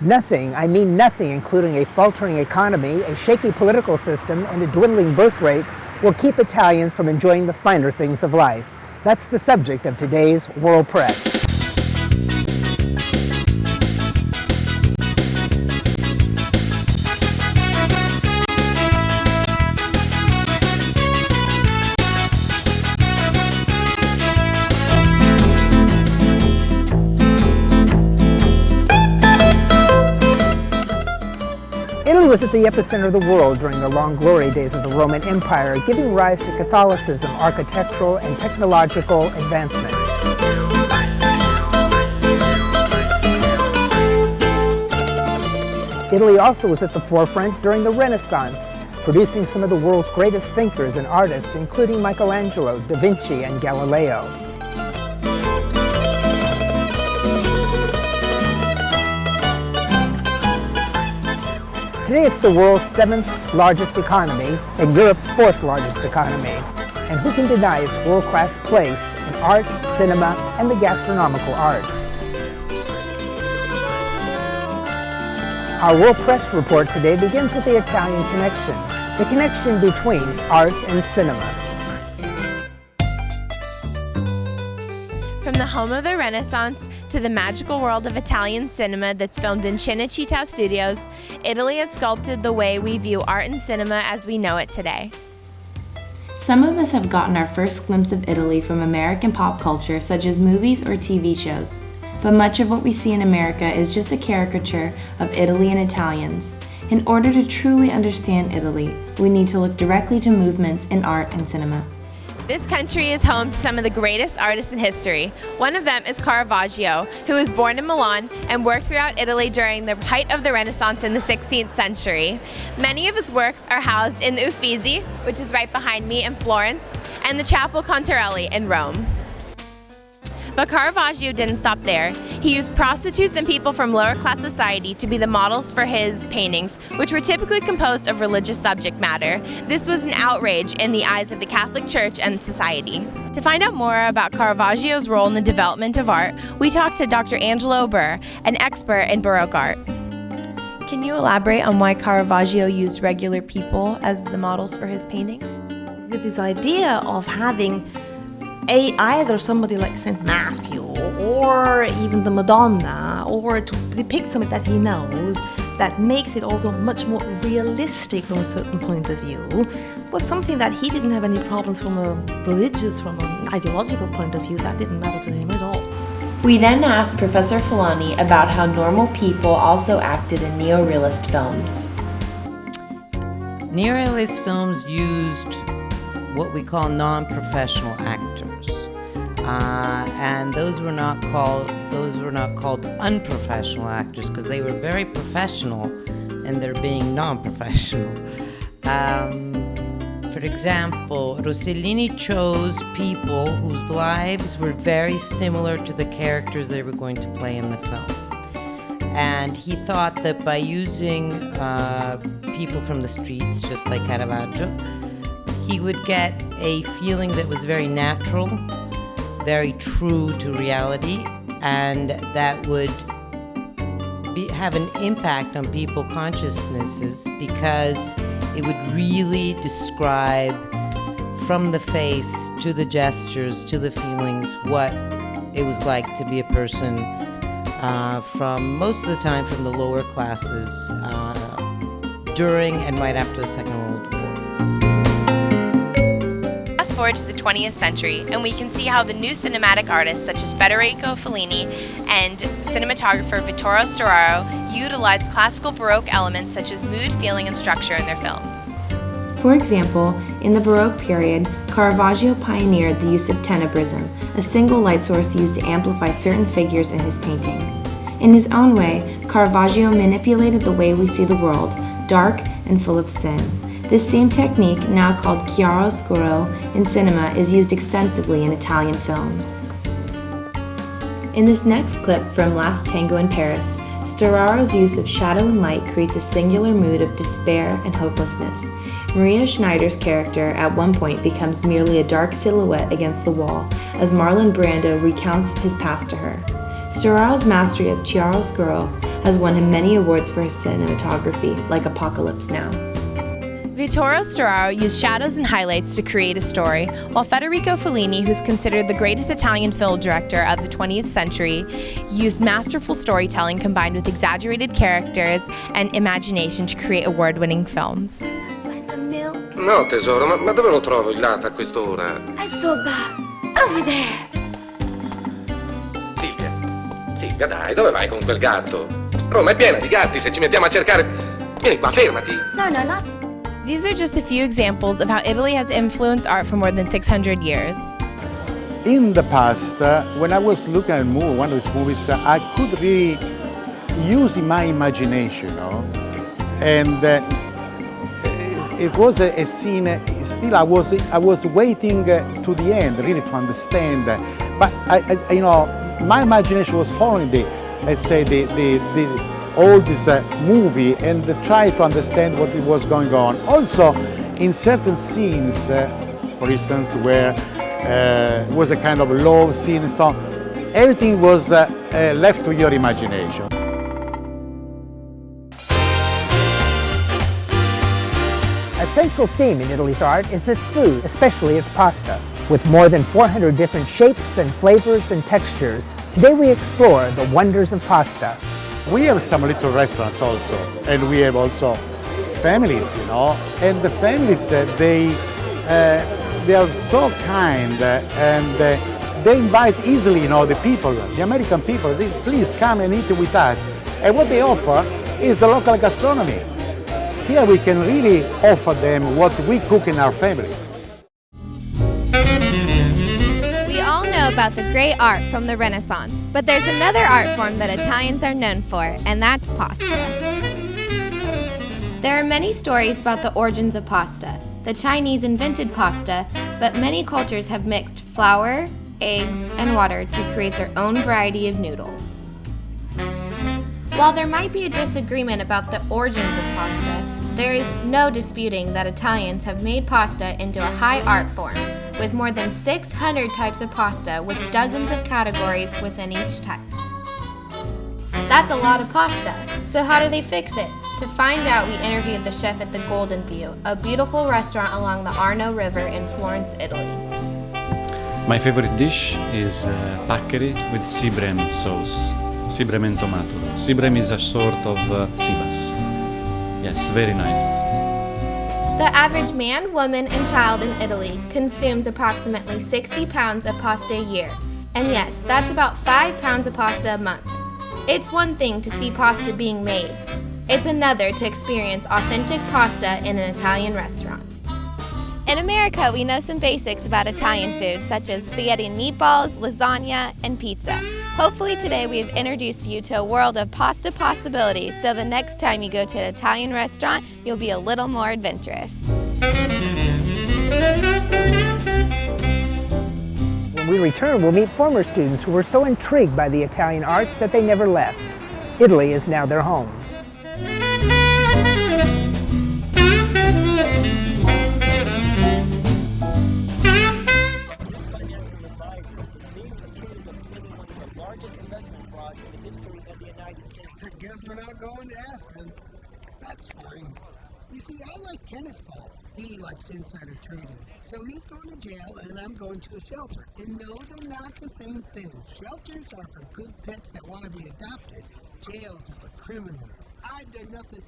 Nothing, I mean nothing, including a faltering economy, a shaky political system, and a dwindling birth rate, will keep Italians from enjoying the finer things of life. That's the subject of today's World Press. Italy was at the epicenter of the world during the long glory days of the Roman Empire, giving rise to Catholicism, architectural and technological advancement. Italy also was at the forefront during the Renaissance, producing some of the world's greatest thinkers and artists, including Michelangelo, Da Vinci, and Galileo. Today it's the world's 7th largest economy and Europe's 4th largest economy. And who can deny its world-class place in art, cinema, and the gastronomical arts? Our World Press report today begins with the Italian connection, the connection between art and cinema. From the home of the Renaissance to the magical world of Italian cinema that's filmed in Cinecittà Studios, Italy has sculpted the way we view art and cinema as we know it today. Some of us have gotten our first glimpse of Italy from American pop culture, such as movies or TV shows. But much of what we see in America is just a caricature of Italy and Italians. In order to truly understand Italy, we need to look directly to movements in art and cinema. This country is home to some of the greatest artists in history. One of them is Caravaggio, who was born in Milan and worked throughout Italy during the height of the Renaissance in the 16th century. Many of his works are housed in the Uffizi, which is right behind me in Florence, and the Chapel Contarelli in Rome. But Caravaggio didn't stop there. He used prostitutes and people from lower class society to be the models for his paintings, which were typically composed of religious subject matter. This was an outrage in the eyes of the Catholic Church and society. To find out more about Caravaggio's role in the development of art, we talked to Dr. Angelo Burr, an expert in Baroque art. Can you elaborate on why Caravaggio used regular people as the models for his paintings? With this idea of having either somebody like St. Matthew or even the Madonna, or to depict something that he knows, that makes it also much more realistic from a certain point of view, was something that he didn't have any problems from a religious, from an ideological point of view. That didn't matter to him at all. We then asked Professor Fullerton about how normal people also acted in neorealist films. Neorealist films used what we call non-professional actors, and those were not called unprofessional actors because they were very professional in their being non-professional. For example, Rossellini chose people whose lives were very similar to the characters they were going to play in the film, and he thought that by using people from the streets, just like Caravaggio, he would get a feeling that was very natural, very true to reality, and that would have an impact on people's consciousnesses because it would really describe from the face to the gestures to the feelings what it was like to be a person from most of the time from the lower classes during and right after the Second World War. Fast forward to the 20th century, and we can see how the new cinematic artists such as Federico Fellini and cinematographer Vittorio Storaro utilized classical Baroque elements such as mood, feeling, and structure in their films. For example, in the Baroque period, Caravaggio pioneered the use of tenebrism, a single light source used to amplify certain figures in his paintings. In his own way, Caravaggio manipulated the way we see the world, dark and full of sin. This same technique, now called chiaroscuro in cinema, is used extensively in Italian films. In this next clip from Last Tango in Paris, Storaro's use of shadow and light creates a singular mood of despair and hopelessness. Maria Schneider's character at one point becomes merely a dark silhouette against the wall as Marlon Brando recounts his past to her. Storaro's mastery of chiaroscuro has won him many awards for his cinematography, like Apocalypse Now. Vittorio Storaro used shadows and highlights to create a story, while Federico Fellini, who's considered the greatest Italian film director of the 20th century, used masterful storytelling combined with exaggerated characters and imagination to create award-winning films. No, tesoro, ma dove lo trovo il latte a quest'ora? È sopra. Over there. Silvia, dai, dove vai con quel gatto? Roma è piena di gatti, se ci mettiamo a cercare... Vieni qua, fermati. No. These are just a few examples of how Italy has influenced art for more than 600 years. In the past, when I was looking at one of these movies, I could really use my imagination, and it was a scene. Still, I was waiting to the end, really, to understand. But my imagination was following all this movie and try to understand what it was going on. Also, in certain scenes, for instance, where was a kind of love scene and so on, everything was left to your imagination. A central theme in Italy's art is its food, especially its pasta. With more than 400 different shapes and flavors and textures, today we explore the wonders of pasta. We have some little restaurants also, and we have also families, and the families, they are so kind, and they invite easily, the people, the American people, they, please come and eat with us. And what they offer is the local gastronomy. Here we can really offer them what we cook in our family. We all know about the great art from the Renaissance, but there's another art form that Italians are known for, and that's pasta. There are many stories about the origins of pasta. The Chinese invented pasta, but many cultures have mixed flour, eggs, and water to create their own variety of noodles. While there might be a disagreement about the origins of pasta, there is no disputing that Italians have made pasta into a high art form, with more than 600 types of pasta with dozens of categories within each type. That's a lot of pasta, so how do they fix it? To find out, we interviewed the chef at the Golden View, a beautiful restaurant along the Arno River in Florence, Italy. My favorite dish is paccheri with sea bream sauce, sea bream and tomato. Sea bream is a sort of sea bass. Yes, very nice. The average man, woman, and child in Italy consumes approximately 60 pounds of pasta a year. And yes, that's about 5 pounds of pasta a month. It's one thing to see pasta being made. It's another to experience authentic pasta in an Italian restaurant. In America, we know some basics about Italian food, such as spaghetti and meatballs, lasagna, and pizza. Hopefully today we've introduced you to a world of pasta possibilities, so the next time you go to an Italian restaurant, you'll be a little more adventurous. When we return, we'll meet former students who were so intrigued by the Italian arts that they never left. Italy is now their home. Guess we're not going to Aspen. That's fine. You see, I like tennis balls. He likes insider trading. So he's going to jail and I'm going to a shelter. And no, they're not the same thing. Shelters are for good pets that want to be adopted. Jails are for criminals. I've done nothing.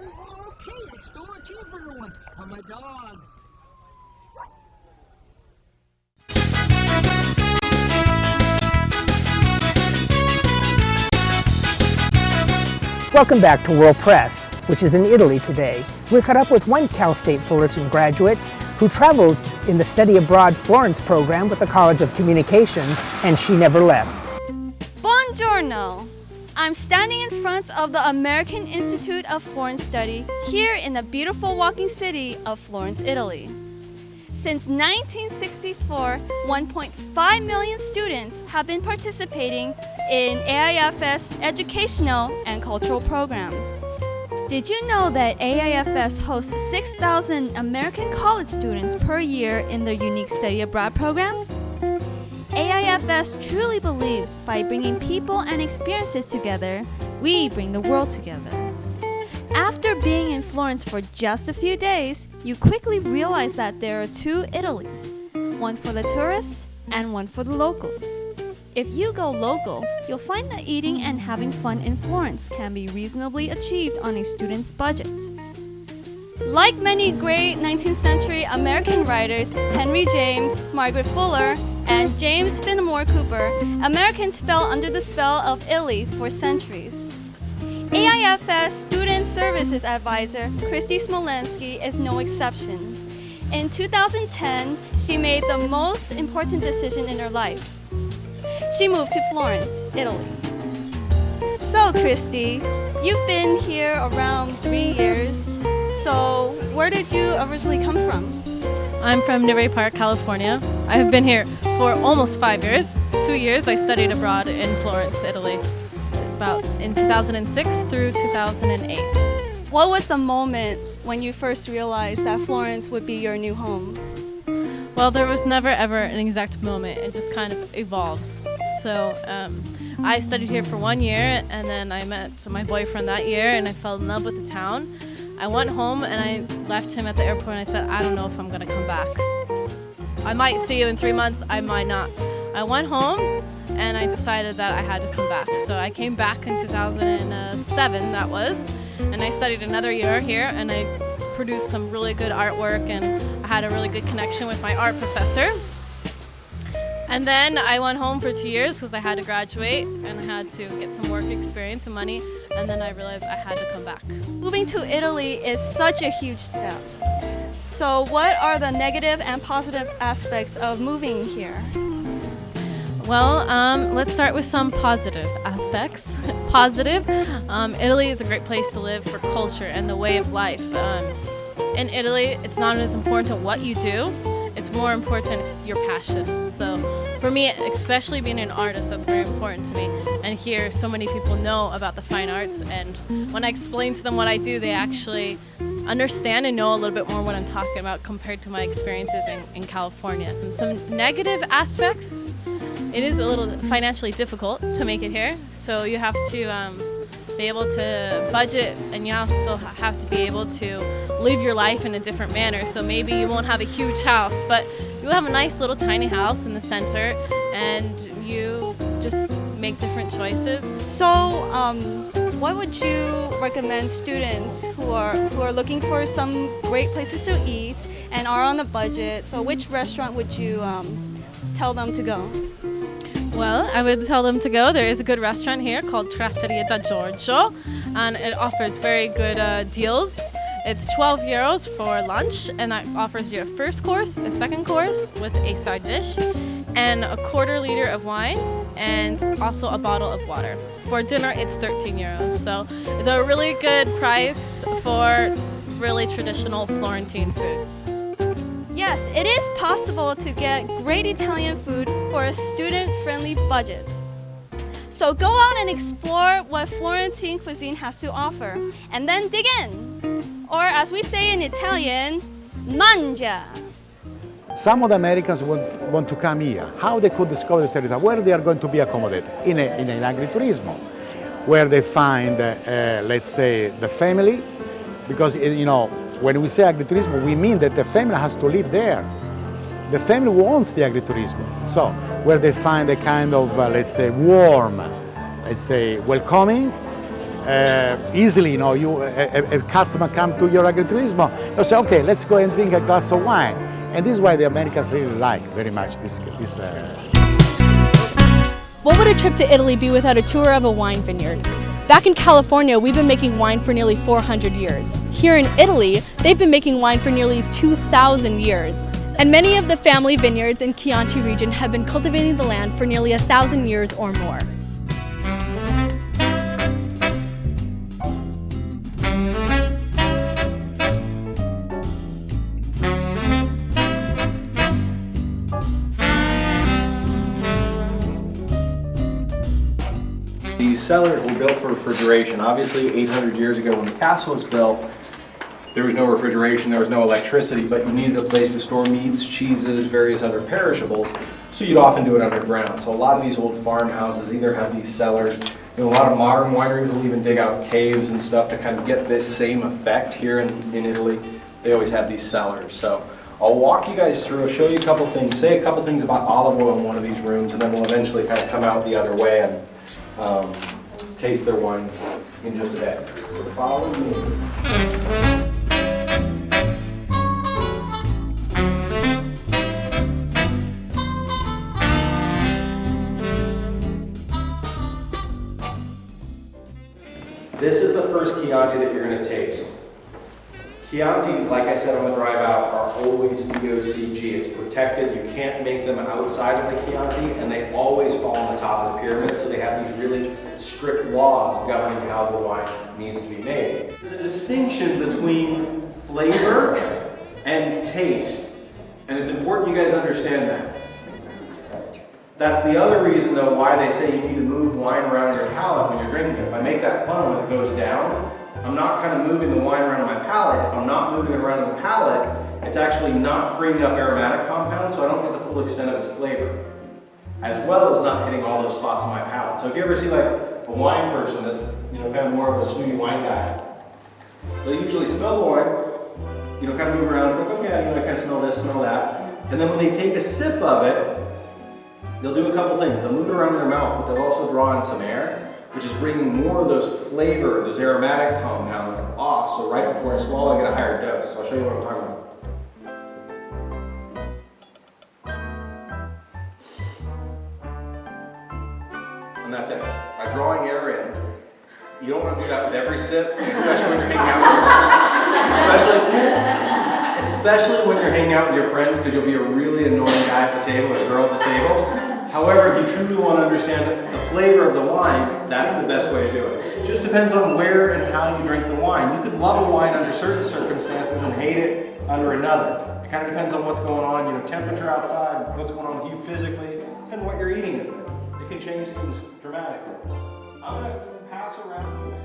Okay, I stole a cheeseburger once on my dog. Welcome back to World Press, which is in Italy today. We caught up with one Cal State Fullerton graduate who traveled in the Study Abroad Florence program with the College of Communications, and she never left. Buongiorno! I'm standing in front of the American Institute of Foreign Study here in the beautiful walking city of Florence, Italy. Since 1964, 1.5 million students have been participating in AIFS educational and cultural programs. Did you know that AIFS hosts 6,000 American college students per year in their unique study abroad programs? AIFS truly believes by bringing people and experiences together, We bring the world together. After being in Florence for just a few days, you quickly realize that there are two Italys, one for the tourists and one for the locals. If you go local, you'll find that eating and having fun in Florence can be reasonably achieved on a student's budget. Like many great 19th century American writers, Henry James, Margaret Fuller, and James Fenimore Cooper, Americans fell under the spell of Italy for centuries. AIFS Student Services Advisor Christy Smolensky is no exception. In 2010, she made the most important decision in her life. She moved to Florence, Italy. So, Christy, you've been here around 3 years. So, where did you originally come from? I'm from Newbury Park, California. I have been here for almost 5 years. 2 years I studied abroad in Florence, Italy, about in 2006 through 2008. What was the moment when you first realized that Florence would be your new home? Well, there was never ever an exact moment. It just kind of evolves. So I studied here for 1 year, and then I met my boyfriend that year, and I fell in love with the town. I went home and I left him at the airport, and I said, I don't know if I'm gonna come back. I might see you in 3 months, I might not. I went home and I decided that I had to come back. So I came back in 2007, that was, and I studied another year here, and I produced some really good artwork, and I had a really good connection with my art professor. And then I went home for 2 years because I had to graduate and I had to get some work experience and money, and then I realized I had to come back. Moving to Italy is such a huge step. So what are the negative and positive aspects of moving here? Well, let's start with some positive aspects. Positive, Italy is a great place to live for culture and the way of life. In Italy, it's not as important what you do, it's more important your passion. So for me, especially being an artist, that's very important to me. And here, so many people know about the fine arts, and when I explain to them what I do, they actually understand and know a little bit more what I'm talking about compared to my experiences in California. Some negative aspects, it is a little financially difficult to make it here, so you have to be able to budget, and you have to be able to live your life in a different manner. So maybe you won't have a huge house, but you have a nice little tiny house in the center, and you just make different choices. So, what would you recommend students who are looking for some great places to eat and are on a budget? So, which restaurant would you tell them to go? Well, I would tell them to go. There is a good restaurant here called Trattoria da Giorgio, and it offers very good deals. It's 12 euros for lunch, and that offers you a first course, a second course with a side dish, and a quarter liter of wine, and also a bottle of water. For dinner, it's 13 euros. So it's a really good price for really traditional Florentine food. Yes, it is possible to get great Italian food for a student-friendly budget. So go out and explore what Florentine cuisine has to offer, and then dig in. Or as we say in Italian, mangia. Some of the Americans want to come here. How they could discover the territory, where they are going to be accommodated? In an agriturismo, where they find, let's say, the family, because, you know, when we say agriturismo, we mean that the family has to live there. The family wants the agriturismo. So, where they find a kind of, let's say, warm, let's say, welcoming, easily, you know, a customer come to your agriturismo, they'll say, okay, let's go and drink a glass of wine. And this is why the Americans really like very much this. What would a trip to Italy be without a tour of a wine vineyard? Back in California, we've been making wine for nearly 400 years. Here in Italy, they've been making wine for nearly 2,000 years. And many of the family vineyards in Chianti region have been cultivating the land for nearly 1,000 years or more. These cellars were built for refrigeration. Obviously, 800 years ago when the castle was built, there was no refrigeration, there was no electricity, but you needed a place to store meats, cheeses, various other perishables, so you'd often do it underground. So a lot of these old farmhouses either have these cellars You know, a lot of modern wineries will even dig out caves and stuff to kind of get this same effect here in Italy. They always have these cellars. So I'll walk you guys through, show you a couple things, say a couple things about olive oil in one of these rooms, and then we'll eventually kind of come out the other way and taste their wines in just a bit. So follow me. This is the first Chianti that you're going to taste. Chiantis, like I said on the drive out, are always DOCG. It's protected. You can't make them outside of the Chianti, and they always fall on the top of the pyramid, so they have these really strict laws governing how the wine needs to be made. There's a distinction between flavor and taste, and it's important you guys understand that. That's the other reason, though, why they say you need to move wine around your palate when you're drinking it. If I make that funnel and it goes down, I'm not kind of moving the wine around my palate. If I'm not moving it around the palate, it's actually not freeing up aromatic compounds, so I don't get the full extent of its flavor, as well as not hitting all those spots on my palate. So if you ever see like a wine person that's, you know, kind of more of a snooty wine guy, they'll usually smell the wine, you know, kind of move around, it's like, okay, you know, I kind of smell this, smell that. And then when they take a sip of it, they'll do a couple things. They'll move it around in their mouth, but they'll also draw in some air, which is bringing more of those flavor, those aromatic compounds off. So right before I swallow, I get a higher dose. So I'll show you what I'm talking about. And that's it. By drawing air in, you don't want to do that with every sip, especially when you're hanging out especially when you're hanging out with your friends, because you'll be a really annoying guy at the table or girl at the table. However, if you truly want to understand the flavor of the wine, that's the best way to do it. It just depends on where and how you drink the wine. You could love a wine under certain circumstances and hate it under another. It kind of depends on what's going on, you know, temperature outside, what's going on with you physically, and what you're eating. It can change things dramatically. I'm going to pass around.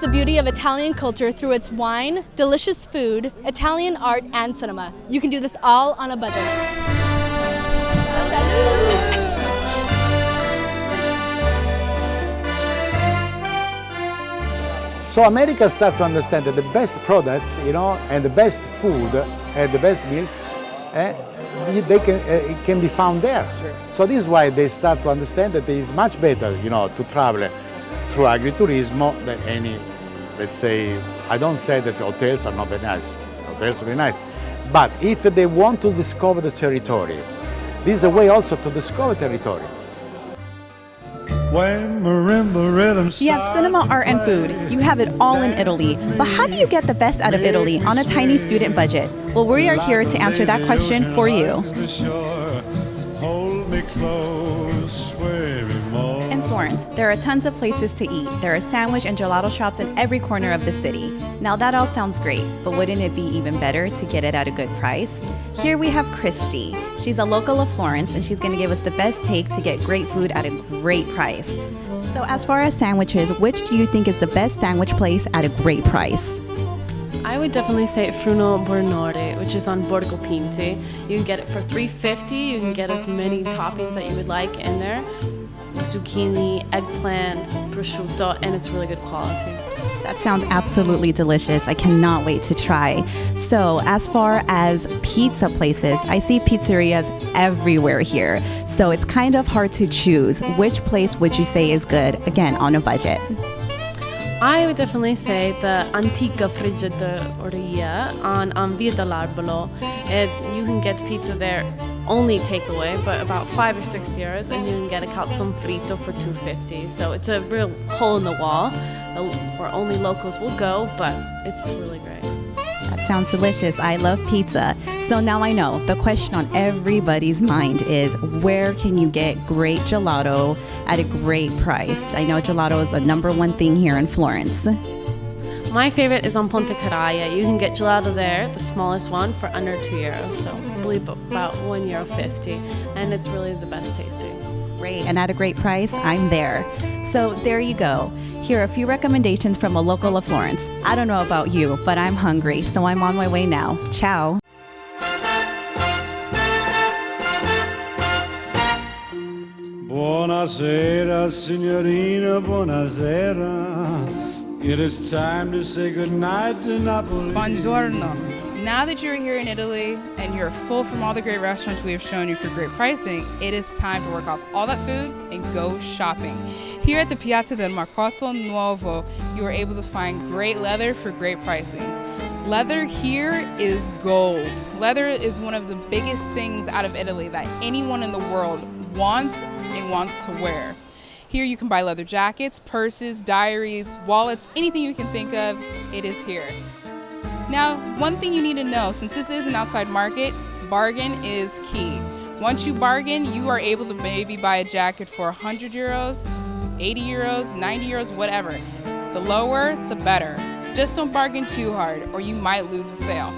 The beauty of Italian culture through its wine, delicious food, Italian art, and cinema. You can do this all on a budget. So America start to understand that the best products, you know, and the best food and the best meals, it can be found there. Sure. So this is why they start to understand that it is much better, you know, to travel through agriturismo than any, let's say, I don't say that the hotels are not very nice. Hotels are very nice. But if they want to discover the territory, this is a way also to discover territory. You have cinema, art, and food. You have it all in Italy. But how do you get the best out of Italy on a tiny student budget? Well, we are here to answer that question for you. In Florence, there are tons of places to eat. There are sandwich and gelato shops in every corner of the city. Now that all sounds great, but wouldn't it be even better to get it at a good price? Here we have Christy. She's a local of Florence, and she's going to give us the best take to get great food at a great price. So as far as sandwiches, which do you think is the best sandwich place at a great price? I would definitely say Fruno Bornore, which is on Borgo Pinti. You can get it for $3.50. You can get as many toppings that you would like in there. Zucchini, eggplant, prosciutto, and it's really good quality. That sounds absolutely delicious. I cannot wait to try. So as far as pizza places, I see pizzerias everywhere here. So it's kind of hard to choose. Which place would you say is good, again, on a budget? I would definitely say the Antica Friggitoria on Via dell'Arbolo. You can get pizza there, only takeaway, but about €5 or €6, and you can get a calzone fritto for $2.50. So it's a real hole in the wall where only locals will go, but it's really great. That Sounds delicious. I love pizza. So now I know the question on everybody's mind is, where can you get great gelato at a great price? I know gelato is the #1 thing here in Florence. My favorite is on Ponte Caraya. You can get gelato there, the smallest one, for under €2, so I believe about €1.50, and it's really the best tasting. Great, and at a great price, I'm there. So there you go. Here are a few recommendations from a local of Florence. I don't know about you, but I'm hungry, so I'm on my way now. Ciao. Buonasera, signorina, buonasera. It is time to say goodnight to Napoli. Buongiorno. Now that you're here in Italy and you're full from all the great restaurants we have shown you for great pricing, it is time to work off all that food and go shopping. Here at the Piazza del Mercato Nuovo, you are able to find great leather for great pricing. Leather here is gold. Leather is one of the biggest things out of Italy that anyone in the world wants and wants to wear. Here you can buy leather jackets, purses, diaries, wallets, anything you can think of, it is here. Now, one thing you need to know, since this is an outside market, bargain is key. Once you bargain, you are able to maybe buy a jacket for €100, €80, €90, whatever. The lower, the better. Just don't bargain too hard, or you might lose the sale.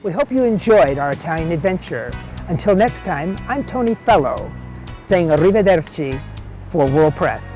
We hope you enjoyed our Italian adventure. Until next time, I'm Tony Fellow, saying arrivederci for World Press.